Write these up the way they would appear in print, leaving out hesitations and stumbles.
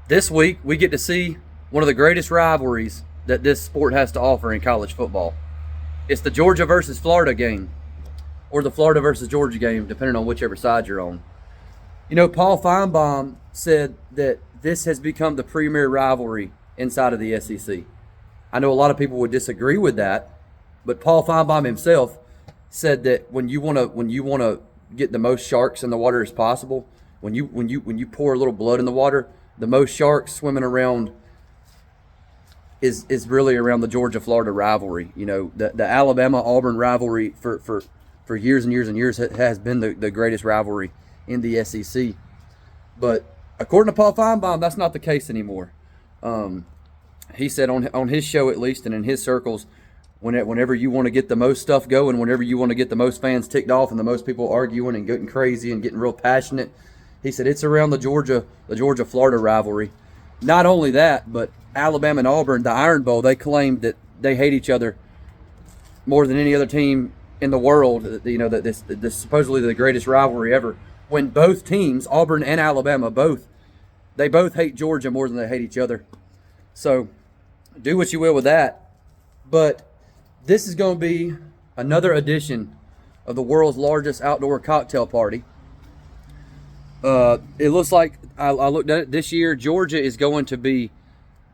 This week, we get to see one of the greatest rivalries that this sport has to offer in college football. It's the Georgia versus Florida game, or the Florida versus Georgia game, depending on whichever side you're on. You know, Paul Feinbaum said that this has become the premier rivalry inside of the SEC. I know a lot of people would disagree with that, but Paul Feinbaum himself said that when you want to get the most sharks in the water as possible, when you pour a little blood in the water, the most sharks swimming around is really around the Georgia Florida rivalry. You know, the Alabama Auburn rivalry for years and years and years has been the greatest rivalry in the SEC. But according to Paul Feinbaum, that's not the case anymore. He said on his show, at least, and in his circles, whenever you want to get the most stuff going, whenever you want to get the most fans ticked off and the most people arguing and getting crazy and getting real passionate, he said it's around the Georgia Florida rivalry. Not only that, but Alabama and Auburn, the Iron Bowl, they claimed that they hate each other more than any other team in the world. You know, that this supposedly the greatest rivalry ever. When both teams, Auburn and Alabama, both hate Georgia more than they hate each other. So do what you will with that. But this is going to be another edition of the world's largest outdoor cocktail party. It looks like, I looked at it this year, Georgia is going to be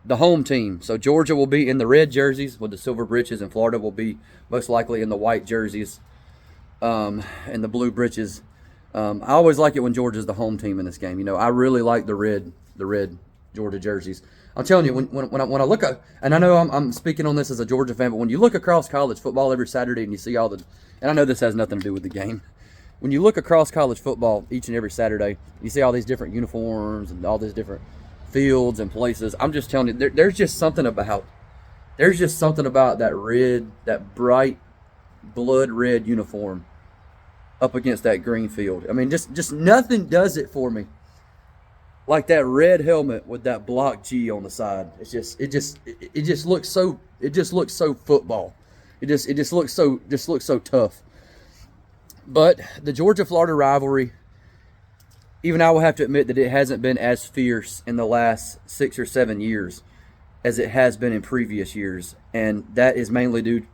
the home team. So Georgia will be in the red jerseys with the silver breeches, and Florida will be most likely in the white jerseys and the blue breeches. I always like it when Georgia's the home team in this game. You know, I really like the red Georgia jerseys. I'm telling you, when I look at, and I know I'm speaking on this as a Georgia fan, but when you look across college football every Saturday and you see and I know this has nothing to do with the game. When you look across college football each and every Saturday, you see all these different uniforms and all these different fields and places. I'm just telling you, there's just something about that bright blood red uniform up against that green field. I mean, just nothing does it for me like that red helmet with that block G on the side. It just looks so football. It just looks so tough. But the Georgia-Florida rivalry, even I will have to admit that it hasn't been as fierce in the last 6 or 7 years as it has been in previous years. And that is mainly due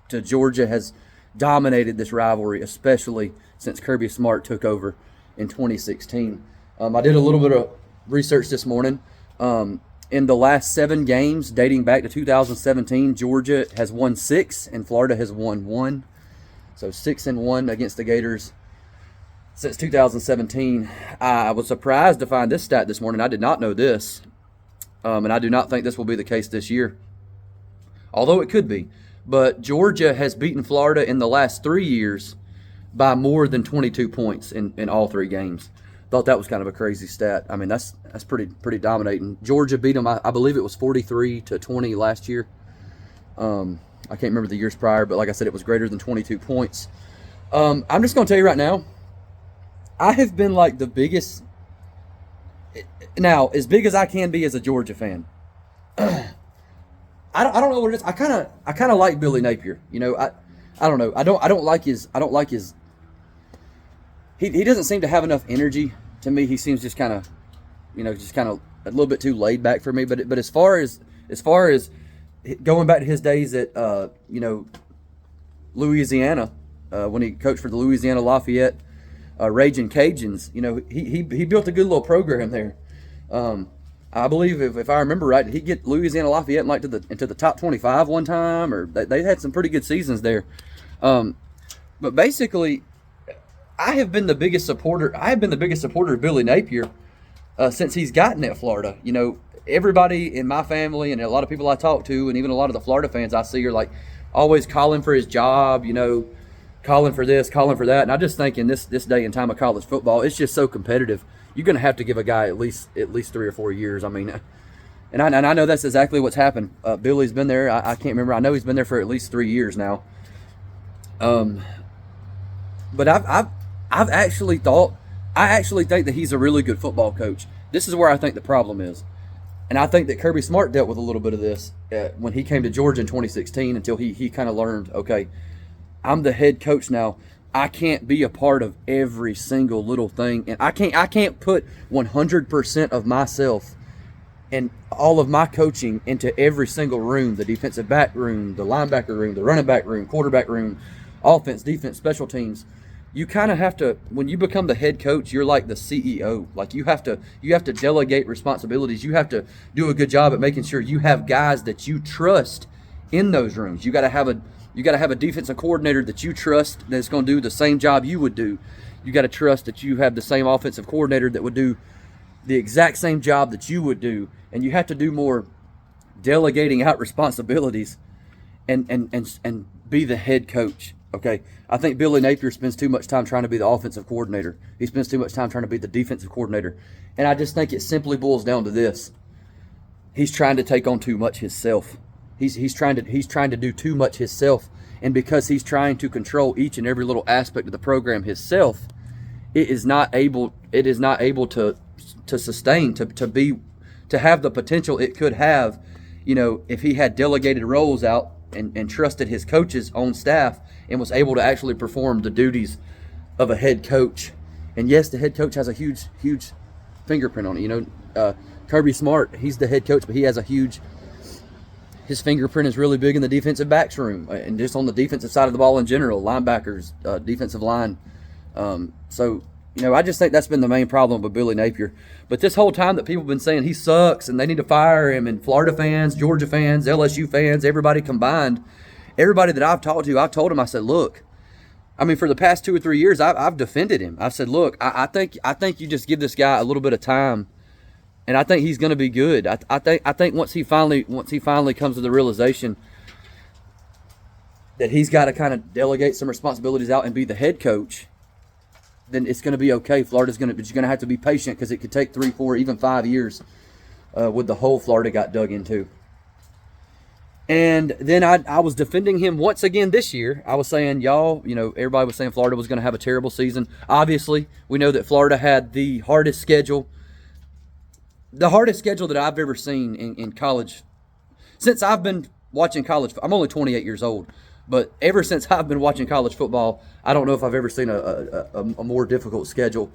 to Georgia has dominated this rivalry, especially since Kirby Smart took over in 2016. I did a little bit of research this morning. In the last 7 games dating back to 2017, Georgia has won 6 and Florida has won 1. So 6-1 against the Gators since 2017. I was surprised to find this stat this morning. I did not know this, and I do not think this will be the case this year, although it could be. But Georgia has beaten Florida in the last 3 years by more than 22 points in all 3 games. Thought that was kind of a crazy stat. I mean, that's pretty dominating. Georgia beat them, I believe it was 43-20 last year. I can't remember the years prior, but like I said, it was greater than 22 points. I'm just going to tell you right now, I have been like the biggest, now as big as I can be as a Georgia fan. I don't know what it is. I kind of like Billy Napier. You know, I don't know. I don't like his. He doesn't seem to have enough energy to me. He seems just kind of a little bit too laid back for me. But as far as going back to his days at Louisiana, when he coached for the Louisiana Lafayette Raging Cajuns, you know, he built a good little program there. I believe if I remember right, he'd get Louisiana Lafayette into the top 25 one time, or they had some pretty good seasons there. But basically, I have been the biggest supporter of Billy Napier since he's gotten at Florida. You know, everybody in my family and a lot of people I talk to, and even a lot of the Florida fans I see, are like always calling for his job, you know, calling for this, calling for that. And I just think in this day and time of college football, it's just so competitive. You're going to have to give a guy at least 3 or 4 years. I mean, and I know that's exactly what's happened. Billy's been there. I can't remember. I know he's been there for at least 3 years now. But I actually think that he's a really good football coach. This is where I think the problem is. And I think that Kirby Smart dealt with a little bit of this when he came to Georgia in 2016 until he kind of learned, okay, I'm the head coach now. I can't be a part of every single little thing. And I can't put 100% of myself and all of my coaching into every single room, the defensive back room, the linebacker room, the running back room, quarterback room, offense, defense, special teams. You kind of have to, when you become the head coach, you're like the CEO. Like you have to delegate responsibilities. You have to do a good job at making sure you have guys that you trust in those rooms. You got to have a defensive coordinator that you trust that's going to do the same job you would do. You got to trust that you have the same offensive coordinator that would do the exact same job that you would do, and you have to do more delegating out responsibilities and be the head coach. Okay, I think Billy Napier spends too much time trying to be the offensive coordinator. He spends too much time trying to be the defensive coordinator, and I just think it simply boils down to this: he's trying to take on too much himself. He's trying to do too much himself, and because he's trying to control each and every little aspect of the program himself, it is not able to sustain, to have the potential it could have, if he had delegated roles out and trusted his coaches on staff and was able to actually perform the duties of a head coach. And yes, the head coach has a huge fingerprint on it. Kirby Smart, he's the head coach, but he has his fingerprint is really big in the defensive backs room and just on the defensive side of the ball in general, linebackers, defensive line. So I just think that's been the main problem with Billy Napier. But this whole time that people have been saying he sucks and they need to fire him, and Florida fans, Georgia fans, LSU fans, everybody combined, everybody that I've talked to, I've told him, I said, look, I mean, for the past 2 or 3 years, I've defended him. I've said, look, I think you just give this guy a little bit of time, and I think he's going to be good. I think once he finally comes to the realization that he's got to kind of delegate some responsibilities out and be the head coach, then it's going to be okay. But you're going to have to be patient, because it could take 3, 4, even 5 years with the hole Florida got dug into. And then I was defending him once again this year. I was saying, everybody was saying Florida was going to have a terrible season. Obviously, we know that Florida had the hardest schedule that I've ever seen in college. Since I've been watching college, I'm only 28 years old. But ever since I've been watching college football, I don't know if I've ever seen a more difficult schedule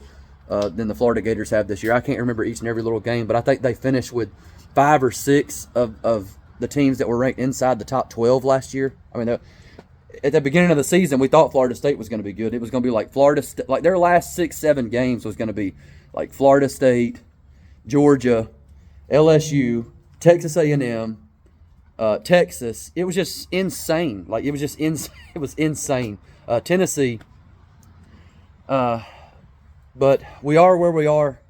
than the Florida Gators have this year. I can't remember each and every little game, but I think they finished with 5 or 6 of the teams that were ranked inside the top 12 last year. I mean, at the beginning of the season, we thought Florida State was going to be good. It was going to be like like their last 6, 7 games was going to be like Florida State, Georgia, LSU, Texas A&M, Texas. It was just insane. Like, it was just it was insane. Tennessee. But we are where we are.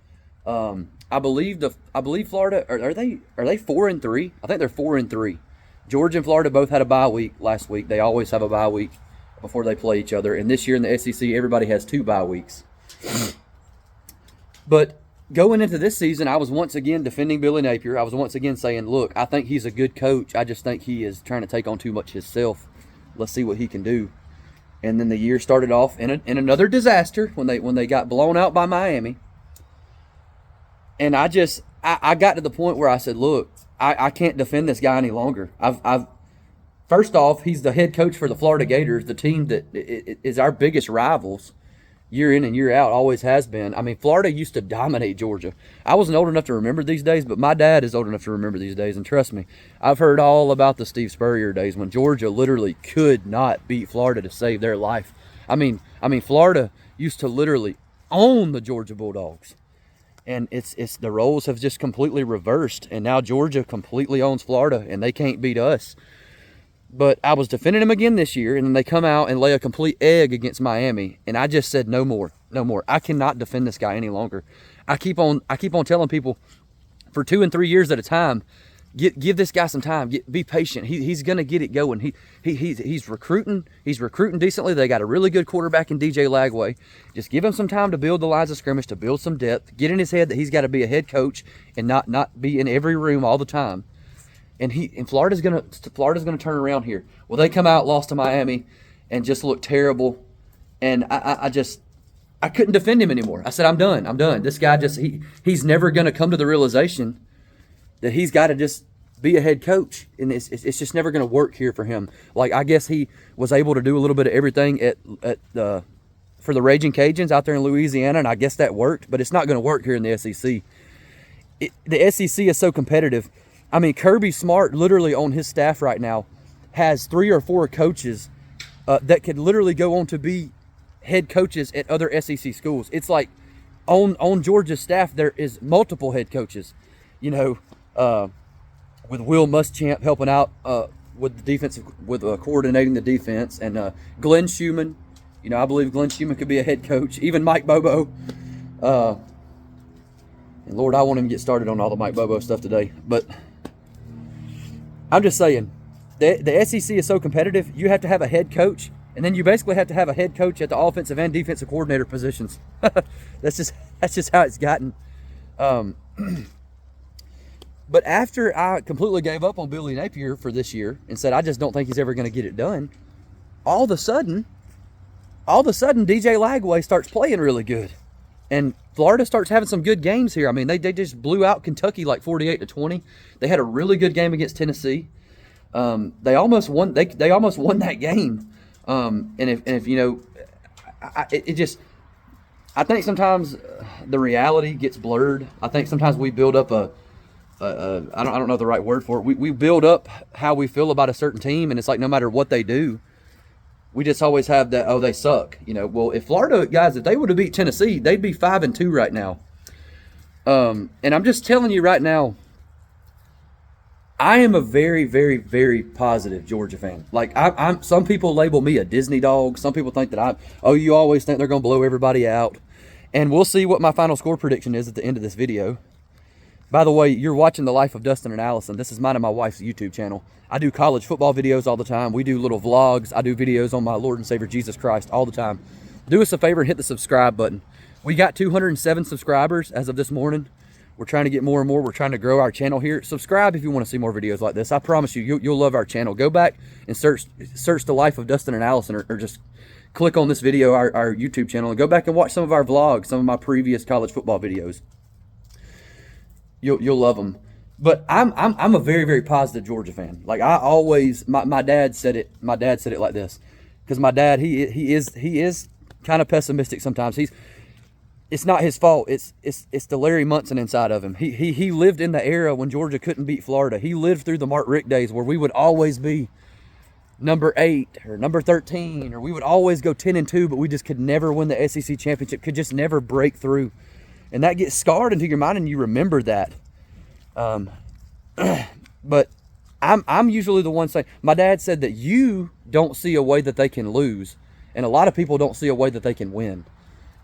I believe Florida, are they 4-3? I think they're 4-3. Georgia and Florida both had a bye week last week. They always have a bye week before they play each other. And this year in the SEC, everybody has 2 bye weeks. But going into this season, I was once again defending Billy Napier. I was once again saying, look, I think he's a good coach. I just think he is trying to take on too much himself. Let's see what he can do. And then the year started off in another disaster when they got blown out by Miami. And I got to the point where I said, look, I can't defend this guy any longer. First off, he's the head coach for the Florida Gators, the team that is our biggest rivals year in and year out, always has been. I mean, Florida used to dominate Georgia. I wasn't old enough to remember these days, but my dad is old enough to remember these days, and trust me, I've heard all about the Steve Spurrier days when Georgia literally could not beat Florida to save their life. I mean, Florida used to literally own the Georgia Bulldogs. And it's the roles have just completely reversed, and now Georgia completely owns Florida, and they can't beat us. But I was defending them again this year, and then they come out and lay a complete egg against Miami, and I just said no more. I cannot defend this guy any longer. I keep on telling people for 2 and 3 years at a time, give this guy some time. Be patient. He's gonna get it going. He's recruiting. He's recruiting decently. They got a really good quarterback in DJ Lagway. Just give him some time to build the lines of scrimmage, to build some depth. Get in his head that he's got to be a head coach and not be in every room all the time. And Florida's gonna turn around here. Well, they come out, lost to Miami, and just look terrible. And I couldn't defend him anymore. I said, I'm done. This guy he's never gonna come to the realization that he's got to just be a head coach, and it's just never going to work here for him. Like, I guess he was able to do a little bit of everything for the Raging Cajuns out there in Louisiana, and I guess that worked, but it's not going to work here in the SEC. the SEC is so competitive. I mean, Kirby Smart literally on his staff right now has 3 or 4 coaches that could literally go on to be head coaches at other SEC schools. It's like on Georgia's staff there is multiple head coaches. You know, with Will Muschamp helping out with the defensive, with coordinating the defense, and Glenn Schumann. You know, I believe Glenn Schumann could be a head coach. Even Mike Bobo. And Lord, I want him to get started on all the Mike Bobo stuff today. But I'm just saying, the SEC is so competitive, you have to have a head coach, and then you basically have to have a head coach at the offensive and defensive coordinator positions. That's just how it's gotten. But after I completely gave up on Billy Napier for this year and said I just don't think he's ever going to get it done, all of a sudden, DJ Lagway starts playing really good. And Florida starts having some good games here. I mean, they just blew out Kentucky like 48-20. They had a really good game against Tennessee. They almost won. They almost won that game. And if you know, I think sometimes the reality gets blurred. I think sometimes we build up I don't know the right word for it. We build up how we feel about a certain team, and it's like no matter what they do, we just always have that, oh, they suck. You know, well, if Florida, guys, if they would have beat Tennessee, they'd be 5-2 right now. And I'm just telling you right now, I am a very, very, very positive Georgia fan. Like, I'm some people label me a Disney dog. Some people think that you always think they're going to blow everybody out. And we'll see what my final score prediction is at the end of this video. By the way, you're watching The Life of Dustin and Allison. This is mine and my wife's YouTube channel. I do college football videos all the time. We do little vlogs. I do videos on my Lord and Savior Jesus Christ all the time. Do us a favor and hit the subscribe button. We got 207 subscribers as of this morning. We're trying to get more and more. We're trying to grow our channel here. Subscribe if you want to see more videos like this. I promise you'll love our channel. Go back and search The Life of Dustin and Allison, or just click on this video, our YouTube channel, and go back and watch some of our vlogs, some of my previous college football videos. You'll love them. But I'm a very, very positive Georgia fan. Like, I always, my dad said it. My dad said it like this, because my dad he is kind of pessimistic sometimes. It's not his fault. It's the Larry Munson inside of him. He lived in the era when Georgia couldn't beat Florida. He lived through the Mark Richt days where we would always be number 8 or number 13, or we would always go 10-2, but we just could never win the SEC championship. Could just never break through. And that gets scarred into your mind, and you remember that. But I'm usually the one saying, my dad said that you don't see a way that they can lose, and a lot of people don't see a way that they can win.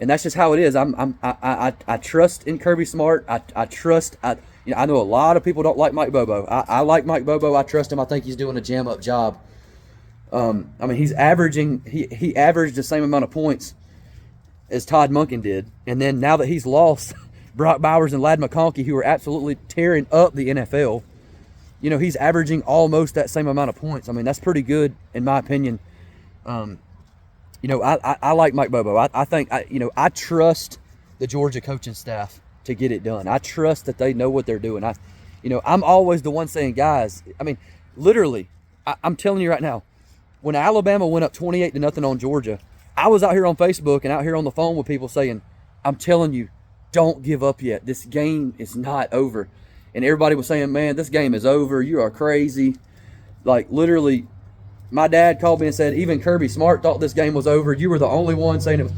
And that's just how it is. I trust in Kirby Smart. I trust. I know a lot of people don't like Mike Bobo. I like Mike Bobo. I trust him. I think he's doing a jam up job. I mean, he's averaging. He averaged the same amount of points as Todd Monken did. And then now that he's lost Brock Bowers and Ladd McConkey, who are absolutely tearing up the NFL, you know, he's averaging almost that same amount of points. I mean, that's pretty good in my opinion. You know, I like Mike Bobo. I think, I trust the Georgia coaching staff to get it done. I trust that they know what they're doing. I'm always the one saying, guys, I mean, literally, I'm telling you right now, when Alabama went up 28-0 on Georgia, I was out here on Facebook and out here on the phone with people saying, I'm telling you, don't give up yet. This game is not over. And everybody was saying, man, this game is over. You are crazy. Like, literally, my dad called me and said, even Kirby Smart thought this game was over. You were the only one saying it was.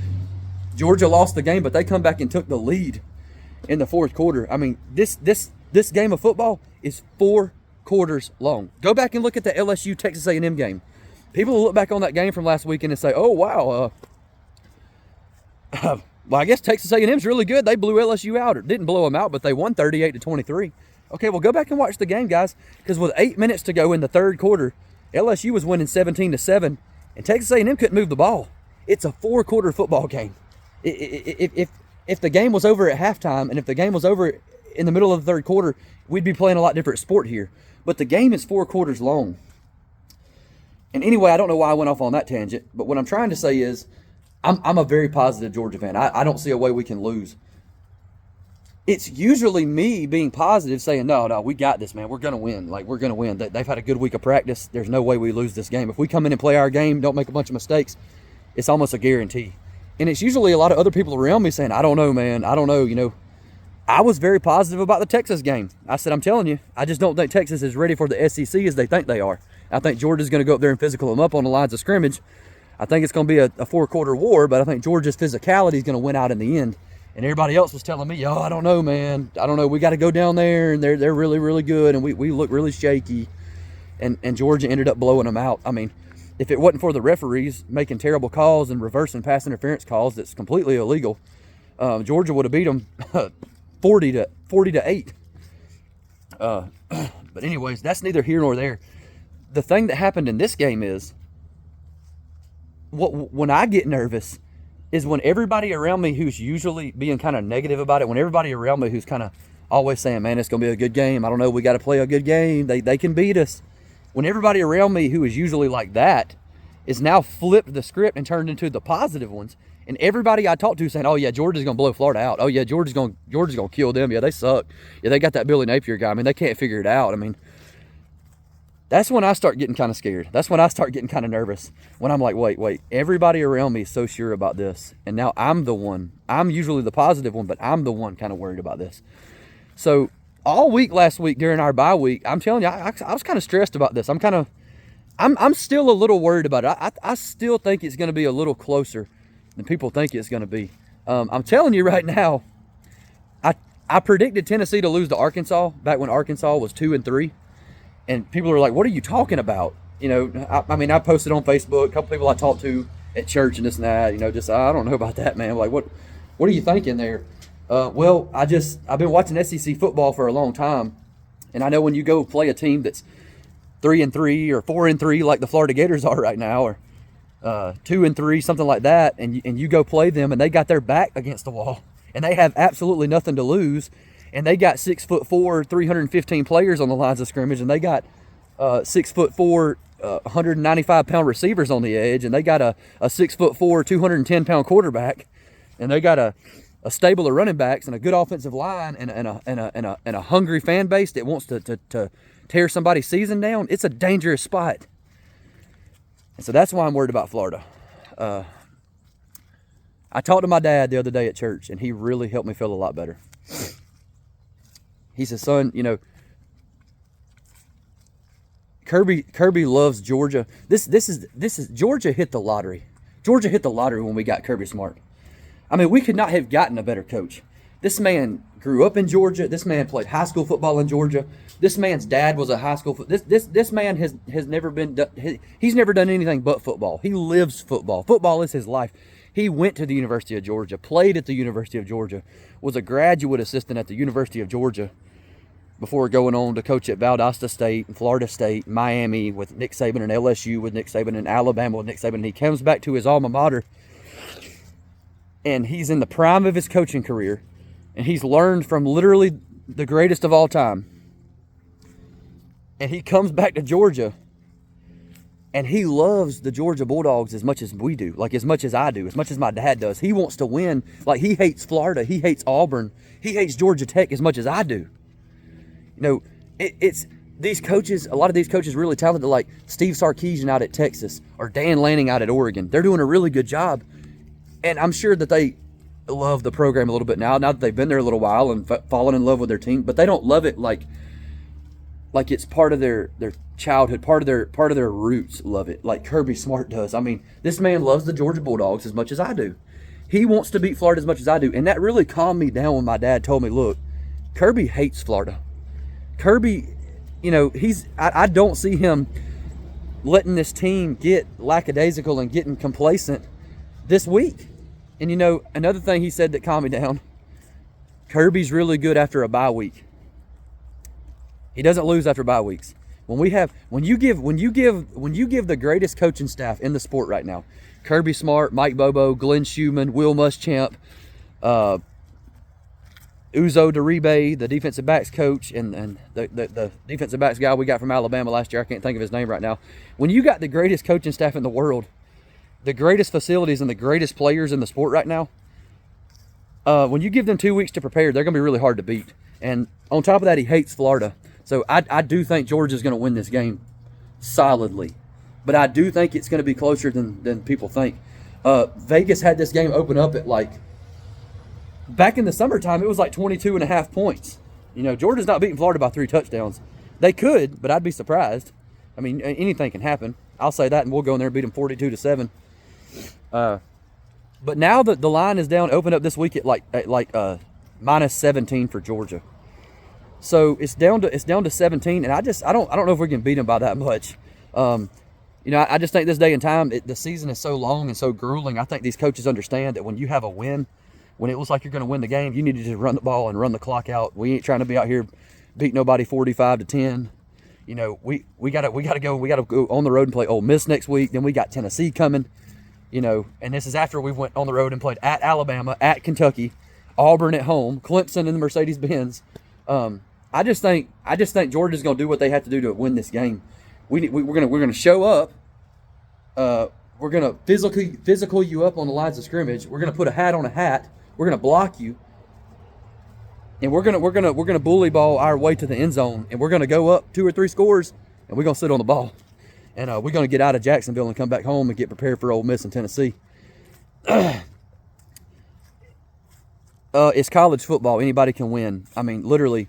Georgia lost the game, but they come back and took the lead in the fourth quarter. I mean, this game of football is 4 quarters long. Go back and look at the LSU Texas A&M game. People will look back on that game from last weekend and say, oh, wow, well, I guess Texas A&M's really good. They blew LSU out. Or didn't blow them out, but they won 38-23. Okay, well, go back and watch the game, guys, because with 8 minutes to go in the third quarter, LSU was winning 17-7, and Texas A&M couldn't move the ball. It's a 4-quarter football game. If the game was over at halftime, and if the game was over in the middle of the third quarter, we'd be playing a lot different sport here. But the game is 4 quarters long. And anyway, I don't know why I went off on that tangent, but what I'm trying to say is I'm a very positive Georgia fan. I don't see a way we can lose. It's usually me being positive saying, no, we got this, man. We're going to win. Like, we're going to win. They've had a good week of practice. There's no way we lose this game. If we come in and play our game, don't make a bunch of mistakes, it's almost a guarantee. And it's usually a lot of other people around me saying, I don't know, man. I don't know, I was very positive about the Texas game. I said, I'm telling you, I just don't think Texas is ready for the SEC as they think they are. I think Georgia's going to go up there and physical them up on the lines of scrimmage. I think it's going to be a four-quarter war, but I think Georgia's physicality is going to win out in the end. And everybody else was telling me, I don't know, man. I don't know. We got to go down there, and they're really, really good, and we look really shaky. And Georgia ended up blowing them out. I mean, if it wasn't for the referees making terrible calls and reversing pass interference calls that's completely illegal, Georgia would have beat them 40 to 8. But anyways, that's neither here nor there. The thing that happened in this game is, when I get nervous is when everybody around me who's usually being kind of negative about it, when everybody around me who's kind of always saying, man, it's going to be a good game. I don't know. We got to play a good game. They can beat us. When everybody around me who is usually like that is now flipped the script and turned into the positive ones. And everybody I talk to saying, oh, yeah, Georgia's going to blow Florida out. Oh, yeah, Georgia's going to kill them. Yeah, they suck. Yeah, they got that Billy Napier guy. I mean, they can't figure it out. I mean, that's when I start getting kind of scared. That's when I start getting kind of nervous. When I'm like, wait, everybody around me is so sure about this. And now I'm the one. I'm usually the positive one, but I'm the one kind of worried about this. So all week last week during our bye week, I'm telling you, I was kind of stressed about this. I'm still a little worried about it. I still think it's going to be a little closer than people think it's going to be. I'm telling you right now, I predicted Tennessee to lose to Arkansas back when Arkansas was 2-3. And people are like, what are you talking about? You know, I mean, I posted on Facebook, a couple people I talked to at church and this and that, you know, just, I don't know about that, man. Like, what are you thinking there? Well, I've been watching SEC football for a long time. And I know when you go play a team that's 3-3 or 4-3, like the Florida Gators are right now, or 2-3, something like that, and you go play them and they got their back against the wall and they have absolutely nothing to lose. And they got 6'4", 315 players on the lines of scrimmage, and they got 6'4", 195-pound receivers on the edge, and they got a 6'4", 210-pound quarterback, and they got a stable of running backs and a good offensive line and a hungry fan base that wants to tear somebody's season down. It's a dangerous spot, and so that's why I'm worried about Florida. I talked to my dad the other day at church, and he really helped me feel a lot better. He said, son, you know, Kirby loves Georgia. This is Georgia hit the lottery. Georgia hit the lottery when we got Kirby Smart. I mean, we could not have gotten a better coach. This man grew up in Georgia. This man played high school football in Georgia. This man's dad was a high school this man has never been he's never done anything but football. He lives football. Football is his life. He went to the University of Georgia, played at the University of Georgia, was a graduate assistant at the University of Georgia before going on to coach at Valdosta State and Florida State, Miami with Nick Saban, and LSU with Nick Saban, and Alabama with Nick Saban. And he comes back to his alma mater, and he's in the prime of his coaching career, and he's learned from literally the greatest of all time. And he comes back to Georgia, and he loves the Georgia Bulldogs as much as we do, like as much as I do, as much as my dad does. He wants to win. Like, he hates Florida. He hates Auburn. He hates Georgia Tech as much as I do. You know, it's these coaches, a lot of these coaches really talented, like Steve Sarkisian out at Texas or Dan Lanning out at Oregon. They're doing a really good job. And I'm sure that they love the program a little bit now that they've been there a little while and fallen in love with their team. But they don't love it like it's part of their childhood, part of their roots. Love it like Kirby Smart does. I mean, this man loves the Georgia Bulldogs as much as I do. He wants to beat Florida as much as I do, and that really calmed me down when my dad told me, "Look, Kirby hates Florida. Kirby, you know, I don't see him letting this team get lackadaisical and getting complacent this week." And you know, another thing he said that calmed me down, Kirby's really good after a bye week. He doesn't lose after bye weeks. When you give the greatest coaching staff in the sport right now, Kirby Smart, Mike Bobo, Glenn Schumann, Will Muschamp, Uzo Deribe, the defensive backs coach, and the defensive backs guy we got from Alabama last year, I can't think of his name right now. When you got the greatest coaching staff in the world, the greatest facilities and the greatest players in the sport right now, when you give them 2 weeks to prepare, they're going to be really hard to beat. And on top of that, he hates Florida. So I do think Georgia's going to win this game solidly. But I do think it's going to be closer than people think. Vegas had this game open up at like back in the summertime, it was like 22.5 points. You know, Georgia's not beating Florida by 3 touchdowns. They could, but I'd be surprised. I mean, anything can happen. I'll say that, and we'll go in there and beat them 42-7. But now that the line is down, opened up this week at minus 17 for Georgia. So it's down to 17, and I don't know if we can beat them by that much. You know, I just think this day and time, the season is so long and so grueling. I think these coaches understand that when you have a win, when it looks like you're going to win the game, you need to just run the ball and run the clock out. We ain't trying to be out here beat nobody 45-10. You know, we gotta go on the road and play Ole Miss next week. Then we got Tennessee coming. You know, and this is after we went on the road and played at Alabama, at Kentucky, Auburn at home, Clemson in the Mercedes-Benz. I just think Georgia's going to do what they have to do to win this game. We're gonna show up. We're gonna physical you up on the lines of scrimmage. We're gonna put a hat on a hat. We're gonna block you, and we're gonna bully ball our way to the end zone. And we're gonna go up 2 or 3 scores, and we're gonna sit on the ball. And we're going to get out of Jacksonville and come back home and get prepared for Ole Miss and Tennessee. It's college football. Anybody can win. I mean, literally,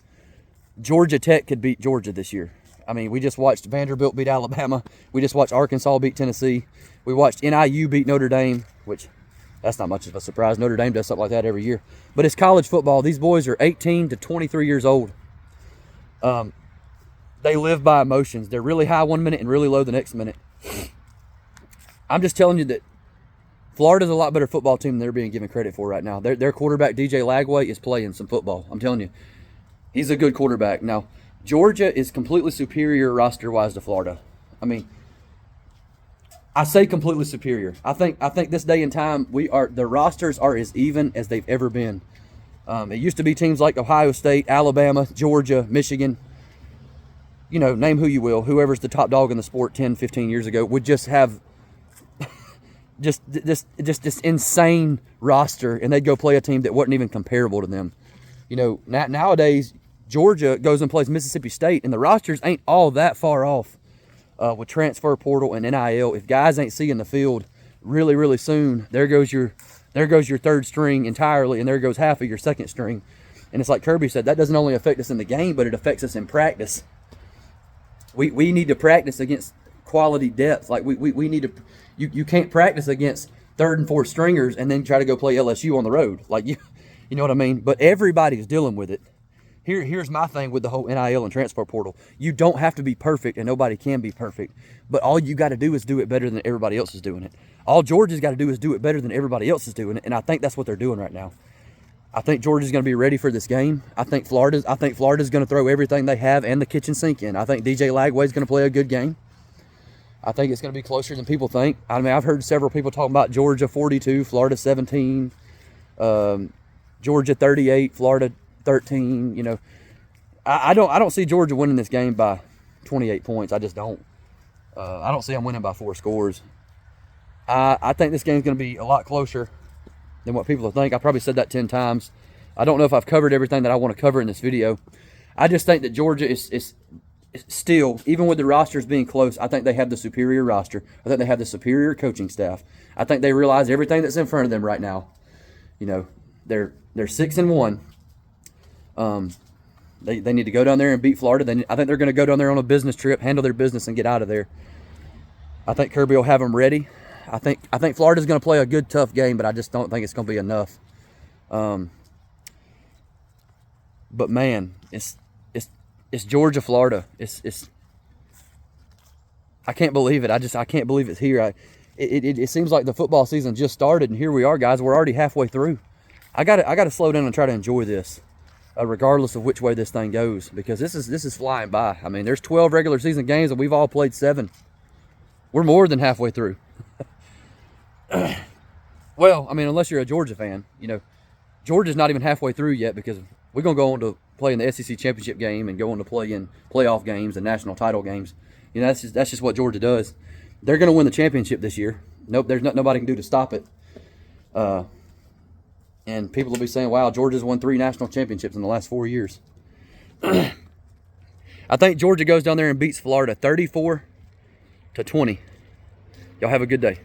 Georgia Tech could beat Georgia this year. I mean, we just watched Vanderbilt beat Alabama. We just watched Arkansas beat Tennessee. We watched NIU beat Notre Dame, which that's not much of a surprise. Notre Dame does something like that every year. But it's college football. These boys are 18 to 23 years old. They live by emotions. They're really high 1 minute and really low the next minute. I'm just telling you that Florida's a lot better football team than they're being given credit for right now. Their quarterback, DJ Lagway, is playing some football. I'm telling you. He's a good quarterback. Now, Georgia is completely superior roster-wise to Florida. I mean, I say completely superior. I think this day and time, the rosters are as even as they've ever been. It used to be teams like Ohio State, Alabama, Georgia, Michigan. You know, name who you will, whoever's the top dog in the sport 10, 15 years ago would just have just this insane roster, and they'd go play a team that wasn't even comparable to them. You know, nowadays, Georgia goes and plays Mississippi State, and the rosters ain't all that far off with transfer portal and NIL. If guys ain't seeing the field really, really soon, there goes your third string entirely, and there goes half of your second string. And it's like Kirby said, that doesn't only affect us in the game, but it affects us in practice. We need to practice against quality depth. Like we need to. You can't practice against third and fourth stringers and then try to go play LSU on the road. Like you know what I mean. But everybody's dealing with it. Here's my thing with the whole NIL and transfer portal. You don't have to be perfect, and nobody can be perfect. But all you got to do is do it better than everybody else is doing it. All Georgia's got to do is do it better than everybody else is doing it, and I think that's what they're doing right now. I think Georgia's going to be ready for this game. I think Florida's going to throw everything they have and the kitchen sink in. I think DJ Lagway's going to play a good game. I think it's going to be closer than people think. I mean, I've heard several people talking about Georgia 42, Florida 17, Georgia 38, Florida 13. You know, I don't see Georgia winning this game by 28 points. I just don't. I don't see them winning by 4 scores. I think this game's going to be a lot closer than what people think. I probably said that 10 times. I don't know if I've covered everything that I want to cover in this video. I just think that Georgia is still, even with the rosters being close, I think they have the superior roster. I think they have the superior coaching staff. I think they realize everything that's in front of them right now. You know, they're 6-1. They need to go down there and beat Florida. I think they're going to go down there on a business trip, handle their business, and get out of there. I think Kirby will have them ready. I think Florida's going to play a good, tough game, but I just don't think it's going to be enough. But man, it's Georgia, Florida. I can't believe it. I can't believe it's here. It seems like the football season just started, and here we are, guys. We're already halfway through. I got to slow down and try to enjoy this, regardless of which way this thing goes, because this is flying by. I mean, there's 12 regular season games, and we've all played 7. We're more than halfway through. Well, I mean, unless you're a Georgia fan, you know, Georgia's not even halfway through yet, because we're going to go on to play in the SEC championship game and go on to play in playoff games and national title games. You know, that's just what Georgia does. They're going to win the championship this year. Nope, there's nobody can do to stop it. And people will be saying, wow, Georgia's won 3 national championships in the last 4 years. I think Georgia goes down there and beats Florida 34-20. Y'all have a good day.